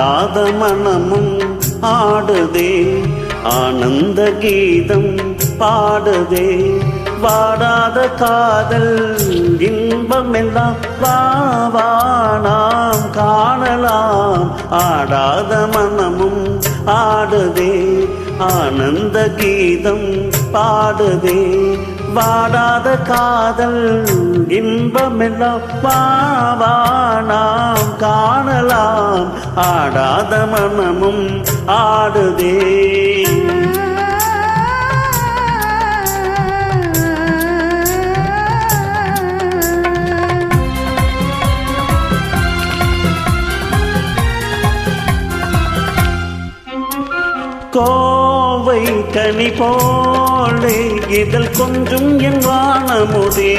ஆடாத மனமும் ஆடுதே ஆனந்த கீதம் பாடுதே வாடாத காதல் இன்பமெல்லாம் வா நாம் காணலாம் ஆடாத மனமும் ஆடுதே ஆனந்த கீதம் பாடுதே வாடாத காதல் இன்பமெல்லாம் வா நாம் காணலாம் ஆடாத மனமும் ஆடுதே கோவை கனி போலே இதழ் கொஞ்சும் என் வானமுதே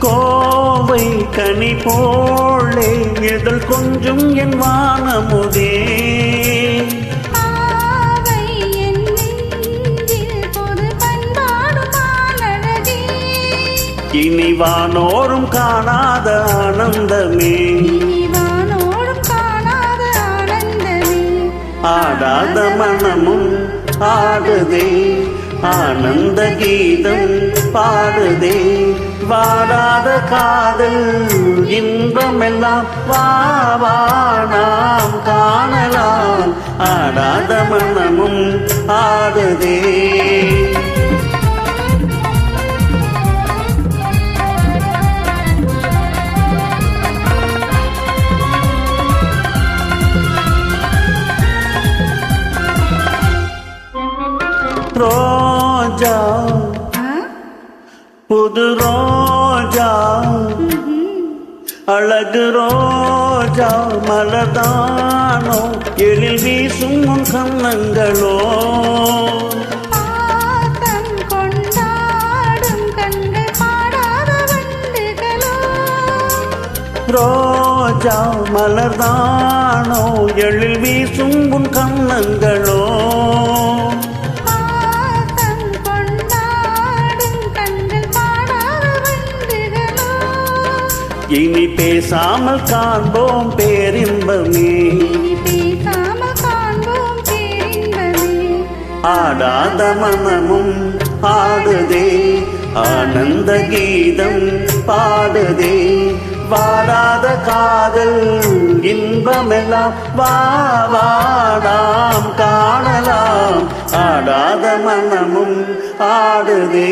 கோவை கனி போலே இதழ் கொஞ்சும் என் வானமுதே இனி வானோரும் காணாத ஆனந்தமே ஆடாத மனமும் ஆடுதே ஆனந்த கீதம் பாடுதே வாடாத காதல் இன்பமெல்லாம் வா நாம் காணலாம் ஆடாத மனமும் ஆடுதே ரோஜா புது ரோஜா அழகு ரோஜா மலர்தானோ எழில் வீசும் உன் கண்ணங்களோ ரோஜா மலர்தானோ எழில் வீசும் உன் கண்ணங்களோ இனி பேசாமல் காண்போம் பேரின்பமே ஆடாத மனமும் ஆடுதே ஆனந்த கீதம் பாடுதே வாடாத காதல் இன்பமெல்லாம் வா நாம் காணலாம் ஆடாத மனமும் ஆடுதே